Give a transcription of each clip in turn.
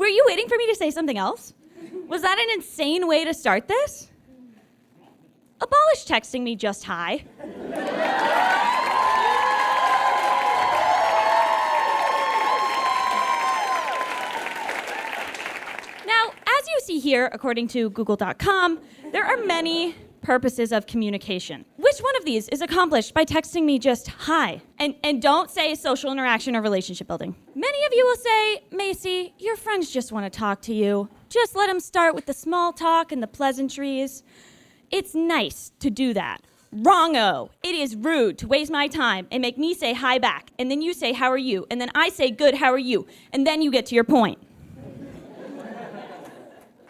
you waiting for me to say something else? Was that an insane way to start this? Abolish texting me just hi. Now, as you see here, according to Google.com, there are many purposes of communication. Which one of these is accomplished by texting me just hi? And don't say social interaction or relationship building. Many of you will say, Macy, your friends just want to talk to you. Just let them start with the small talk and the pleasantries. It's nice to do that. Wrong-o. It is rude to waste my time and make me say hi back, and then you say, how are you? And then I say, good, how are you? And then you get to your point.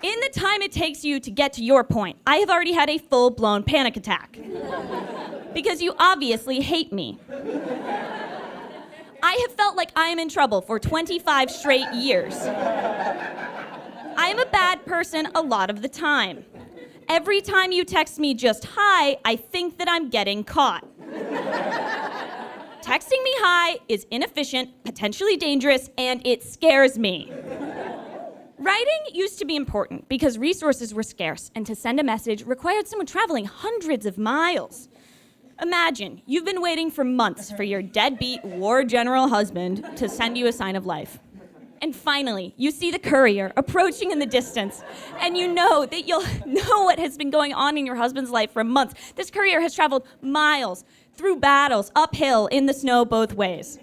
In the time it takes you to get to your point, I have already had a full-blown panic attack. Because you obviously hate me. I have felt like I am in trouble for 25 straight years. I am a bad person a lot of the time. Every time you text me just hi, I think that I'm getting caught. Texting me hi is inefficient, potentially dangerous, and it scares me. Writing used to be important because resources were scarce, and to send a message required someone traveling hundreds of miles. Imagine, you've been waiting for months for your deadbeat war general husband to send you a sign of life. And finally, you see the courier approaching in the distance, and you know that you'll know what has been going on in your husband's life for months. This courier has traveled miles, through battles, uphill, in the snow, both ways.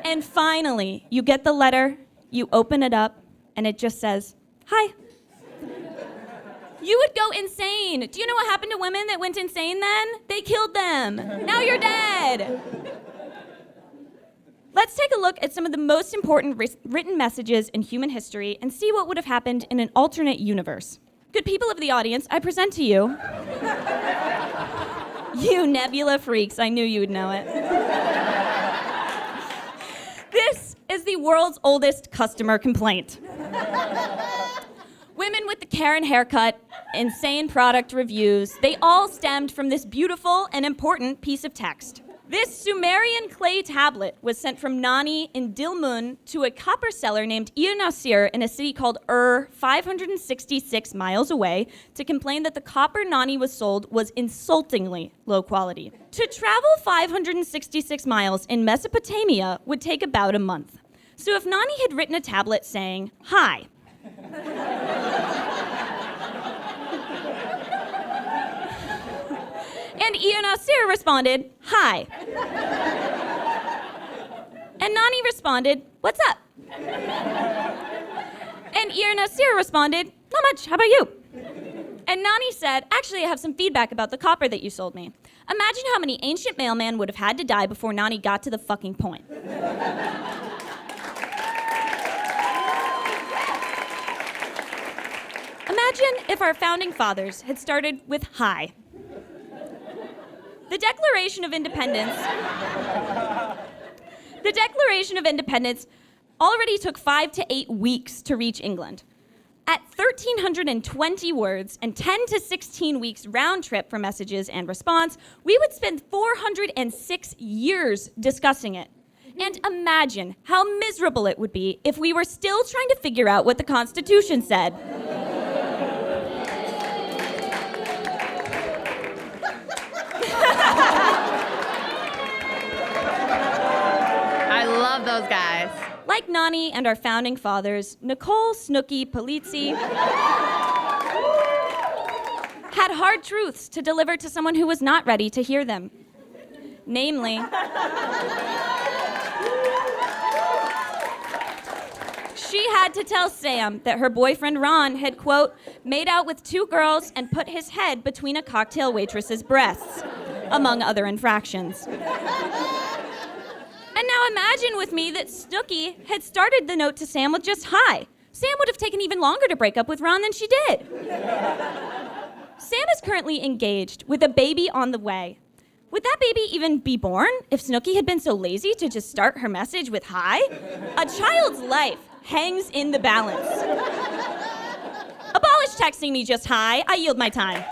And finally, you get the letter, you open it up, and it just says, hi. You would go insane. Do you know what happened to women that went insane then? They killed them. Now you're dead. Let's take a look at some of the most important written messages in human history and see what would have happened in an alternate universe. Good people of the audience, I present to you, you Nebula freaks, I knew you would know it. This is the world's oldest customer complaint. Women with the Karen haircut, insane product reviews, they all stemmed from this beautiful and important piece of text. This Sumerian clay tablet was sent from Nani in Dilmun to a copper seller named Nasir in a city called 566 miles away, to complain that the copper Nani was sold was insultingly low quality. To travel 566 miles in Mesopotamia would take about a month. So if Nani had written a tablet saying, hi, and Nasir responded, hi. And Nani responded, what's up? And Nasir responded, not much, how about you? And Nani said, actually, I have some feedback about the copper that you sold me. Imagine how many ancient mailmen would have had to die before Nani got to the fucking point. Imagine if our founding fathers had started with hi. The Declaration of Independence already took 5 to 8 weeks to reach England. At 1,320 words and 10 to 16 weeks round trip for messages and response, we would spend 406 years discussing it. And imagine how miserable it would be if we were still trying to figure out what the Constitution said. I love those guys. Like Nani and our founding fathers, Nicole Snooki Polizzi had hard truths to deliver to someone who was not ready to hear them. Namely, she had to tell Sam that her boyfriend Ron had, quote, made out with 2 girls and put his head between a cocktail waitress's breasts, among other infractions. And now imagine with me that Snooki had started the note to Sam with just hi. Sam would have taken even longer to break up with Ron than she did. Sam is currently engaged with a baby on the way. Would that baby even be born if Snooki had been so lazy to just start her message with hi? A child's life hangs in the balance. Abolish texting me just hi. I yield my time.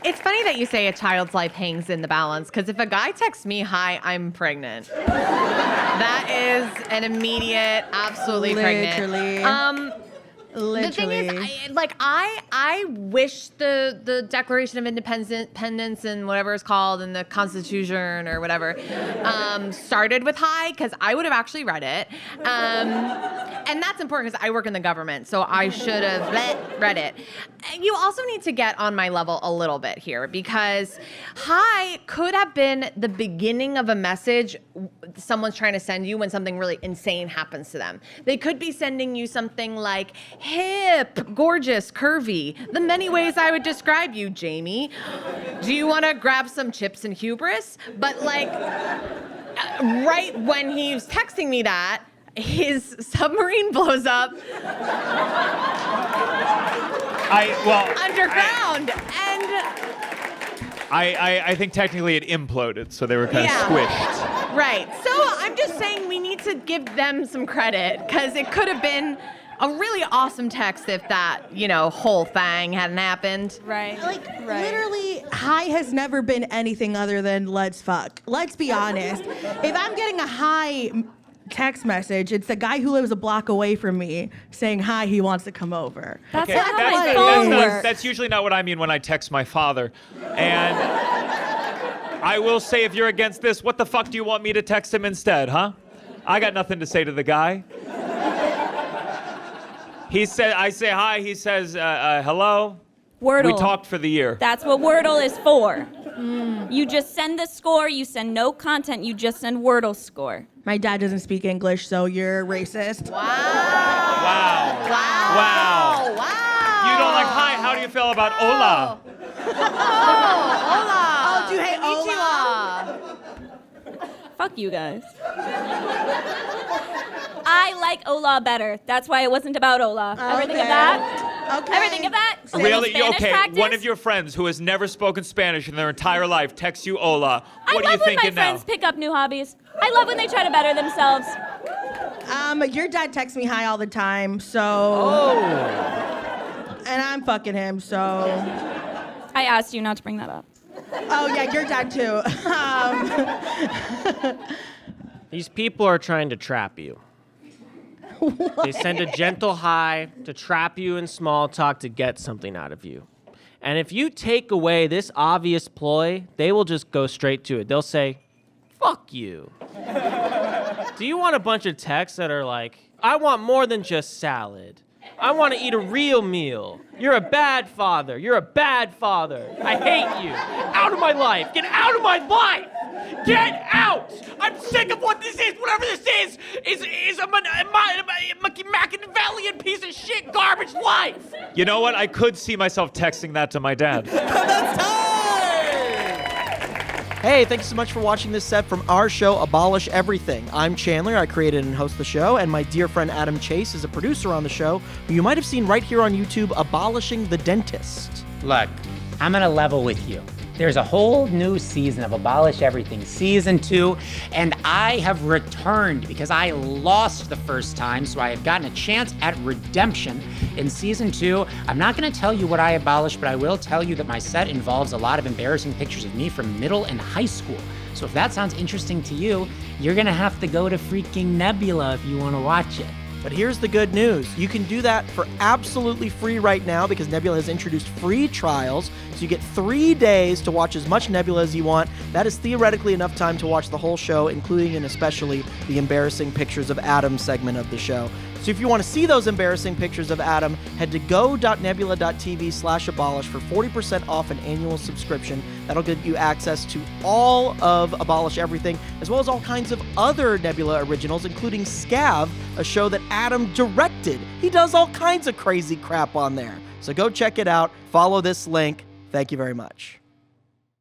It's funny that you say a child's life hangs in the balance, because if a guy texts me, "Hi, I'm pregnant," that is an immediate, absolutely pregnant. The thing is, I wish the Declaration of Independence and whatever it's called, and the Constitution or whatever, started with "hi," because I would have actually read it. And that's important because I work in the government, so I should have read it. You also need to get on my level a little bit here, because "hi" could have been the beginning of a message someone's trying to send you when something really insane happens to them. They could be sending you something like, "Hip, gorgeous, curvy, the many ways I would describe you, Jamie. Do you want to grab some chips and hubris?" But right when he's texting me that, his submarine blows up underground. I think technically it imploded, so they were kind of squished. Right. So I'm just saying we need to give them some credit, because it could have been a really awesome text if that, whole thing hadn't happened. Right. Literally, "hi" has never been anything other than "let's fuck." Let's be honest. If I'm getting a "hi" text message, it's the guy who lives a block away from me saying, "Hi, he wants to come over." That's Okay, not how my phone works. that's usually not what I mean when I text my father. And I will say, if you're against this, what the fuck do you want me to text him instead, huh? I got nothing to say to the guy. I say hi, he says, hello. Wordle. We talked for the year. That's what Wordle is for. You just send the score, you send no content, you just send Wordle score. My dad doesn't speak English, so you're racist. Wow. You don't like "hi"? How do you feel about "hola"? Hola. Oh, do you hate hola? Fuck you guys. I like "hola" better. That's why it wasn't about "hola." Ever think of that? Okay. Ever think of that? Really? Spanish Okay, practice? one of your friends who has never spoken Spanish in their entire life texts you "hola." I What are you love when my thinking now? friends pick up new hobbies. I love when they try to better themselves. Your dad texts me "hi" all the time, so. Oh. And I'm fucking him, so. I asked you not to bring that up. Oh yeah, your dad too. These people are trying to trap you. They send a gentle "hi" to trap you in small talk to get something out of you. And if you take away this obvious ploy, they will just go straight to it. They'll say, "Fuck you." Do you want a bunch of texts that are like, "I want more than just salad. I want to eat a real meal. You're a bad father. You're a bad father. I hate you. Out of my life. Get out of my life. Get out. I'm sick of what this is. Whatever this is a Machiavellian piece of shit garbage life." You know what? I could see myself texting that to my dad. Hey, thanks so much for watching this set from our show, Abolish Everything. I'm Chandler. I created and host the show, and my dear friend Adam Chase is a producer on the show, who you might have seen right here on YouTube, Abolishing the Dentist. Look, I'm gonna level with you. There's a whole new season of Abolish Everything, Season 2, and I have returned because I lost the first time, so I have gotten a chance at redemption. In Season 2, I'm not gonna tell you what I abolished, but I will tell you that my set involves a lot of embarrassing pictures of me from middle and high school. So if that sounds interesting to you, you're gonna have to go to freaking Nebula if you wanna watch it. But here's the good news. You can do that for absolutely free right now because Nebula has introduced free trials. So you get 3 days to watch as much Nebula as you want. That is theoretically enough time to watch the whole show, including and especially the embarrassing pictures of Adam segment of the show. So if you want to see those embarrassing pictures of Adam, head to go.nebula.tv/abolish for 40% off an annual subscription. That'll give you access to all of Abolish Everything, as well as all kinds of other Nebula originals, including Scav, a show that Adam directed. He does all kinds of crazy crap on there. So go check it out. Follow this link. Thank you very much.